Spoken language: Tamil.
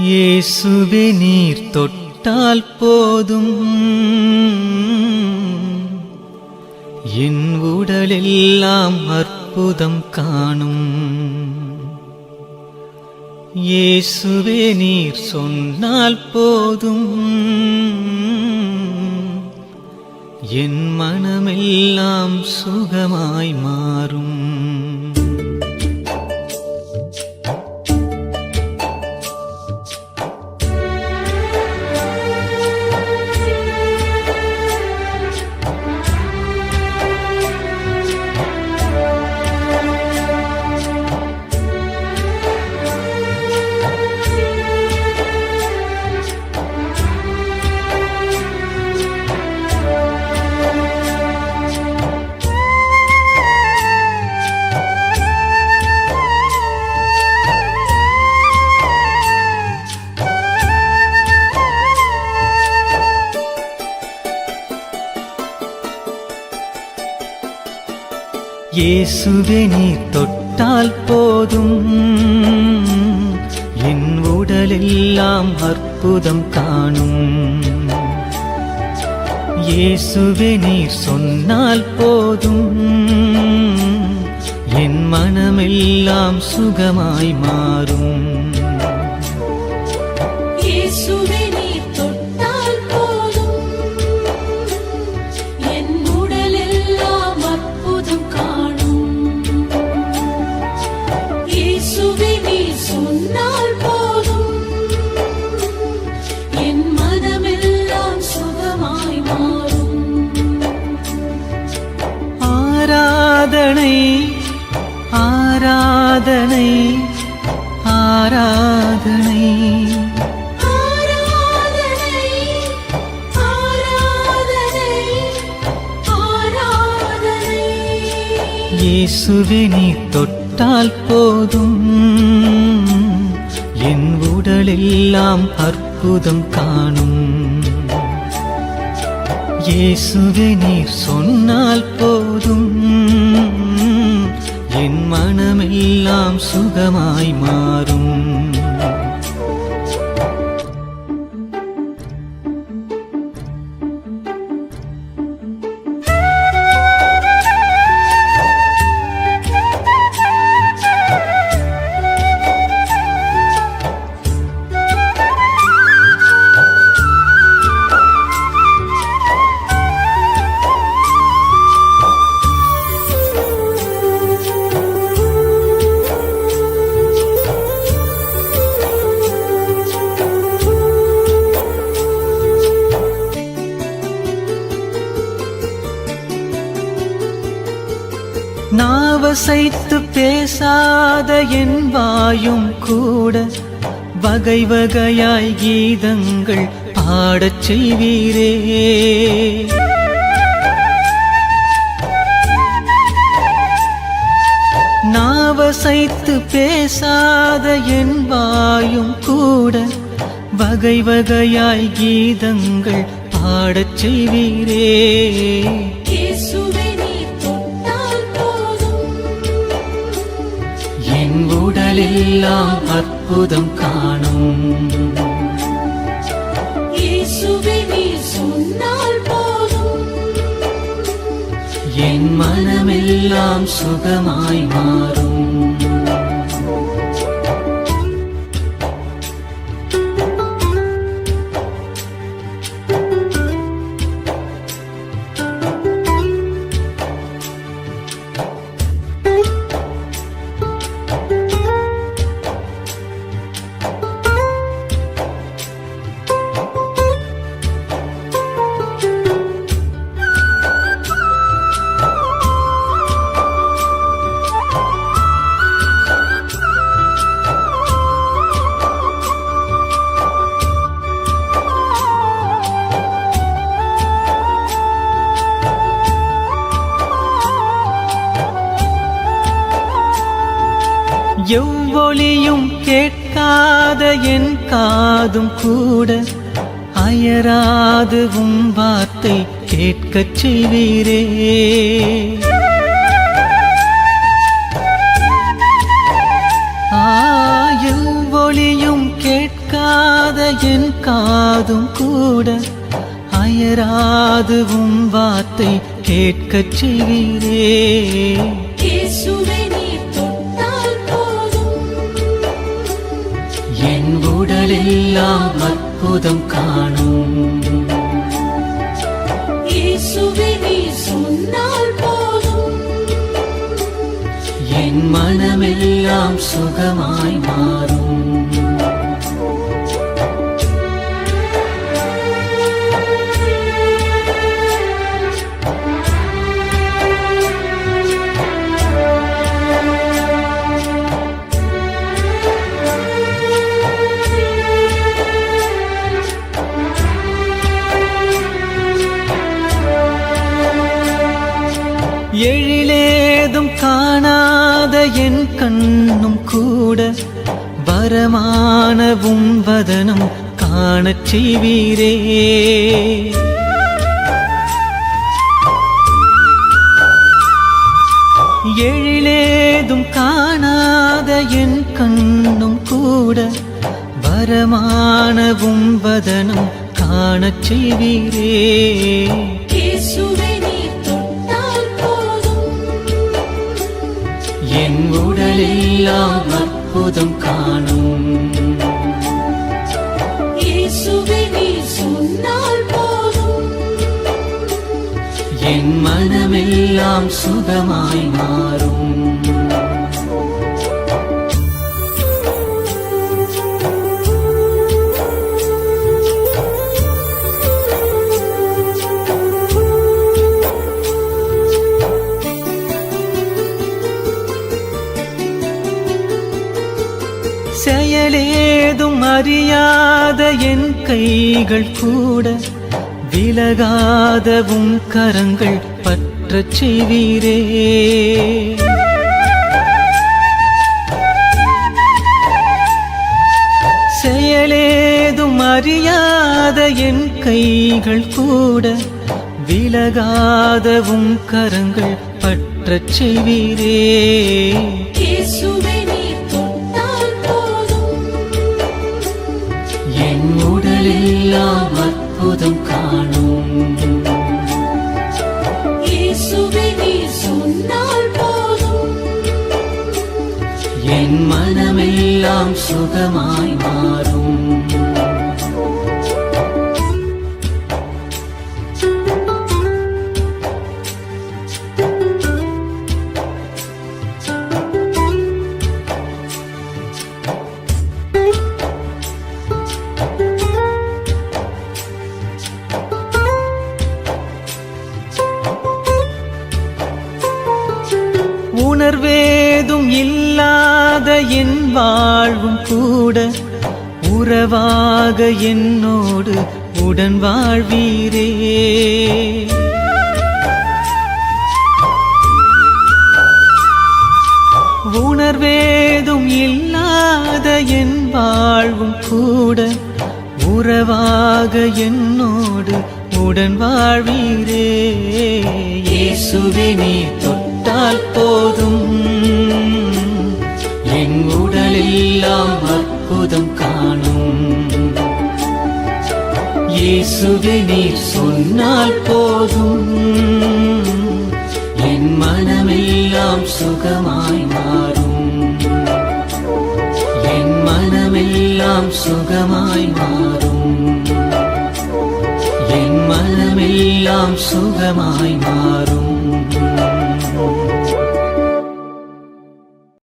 இயேசுவே நீர் தொட்டால் போதும் என் உடலெல்லாம் அற்புதம் காணும். இயேசுவே நீர் சொன்னால் போதும் என் மனமெல்லாம் சுகமாய் மாறும். இயேசுவே நீர் தொட்டால் போதும் என் உடலெல்லாம் அற்புதம் காணும். இயேசுவே நீர் சொன்னால் போதும் என் மனமெல்லாம் சுகமாய் மாறும். இயேசுவே நீர் தொட்டால் போதும் என் உடலெல்லாம் அற்புதம் காணும். இயேசுவே நீர் சொன்னால் போதும் என் மனமெல்லாம் சுகமாய் மாறும். ஆராதனை ஆராதனை ஆராதனை இயேசுவே நீர் தொட்டால் போதும் என் உடலெல்லாம் அற்புதம் காணும். இயேசுவே நீர் சொன்னால் போதும் என் மனமெல்லாம் சுகமாய் மாறும். நாவசைத்து பேசாத என் வாயும் கூட வகை வகையாய் கீதங்கள் பாடச் செய்வீரே. நாவசைத்து பேசாத என் வாயும் கூட வகை வகையாய் கீதங்கள் பாடச் செய்வீரே. என் உடலெல்லாம் அற்புதம் காணும். இயேசுவே நீர் சொன்னால் போதும் என் மனமெல்லாம் சுகமாய் மாறும். எவ்வொலியும் கேட்காத என் காதும் கூட அயராது உம் வார்த்தை கேட்கச் செய்வீரே. எவ்வொலியும் கேட்க கேட்காத என் காதும் கூட அயராது உம் வார்த்தை கேட்கச் செய்வீரே. இயேசுவே நீர் தொட்டால் போதும் என் உடலெல்லாம் அற்புதம் காணும். இயேசுவே நீர் சொன்னால் போதும் என் மனமெல்லாம் சுகமாய் மாறும். எழிலேதும் காணாத என் கண்ணும் கூட வரமானவும் வதனம் காணச் செய்வீரே. எழிலேதும் காணாத என் கண்ணும் கூட வரமானவும் வதனம் காணச் செய்வீரே. இயேசுவே நீர் தொட்டால் போதும் என் உடலெல்லாம் அற்புதம் காணும். இயேசுவே நீர் சொன்னால் போதும் என் மனமெல்லாம் சுகமாய் மாறும். செயலேதும் அறியாத என் கைகள் கூட விலகாதவும் கரங்கள் பற்றச் செய்வீரே. செயலேதும் அறியாத என் கைகள் கூட விலகாதவும் கரங்கள் பற்றச் செய்வீரே. இயேசுவே நீர் தொட்டால் போதும் என் உடலெல்லாம் அற்புதம் காணும். இயேசுவே நீர் சொன்னால் போதும் என் மனமெல்லாம் சுகமாய் மாறும். உணர்வேதும் இல்லாத என் வாழ்வும் கூட உறவாக என்னோடு உடன் வாழ்வீரே. உணர்வேதும் இல்லாத என் வாழ்வும் கூட உறவாக என்னோடு உடன் வாழ்வீரே. இயேசுவே நீர் தொட்டால் போதும் என் உடலெல்லாம் அற்புதம் காணும். இயேசுவே நீர் சொன்னால் போதும் என் மனமெல்லாம் சுகமாய் மாறும். என் மனமெல்லாம் சுகமாய் மாறும். என் மனமெல்லாம் சுகமாய் மாறும்.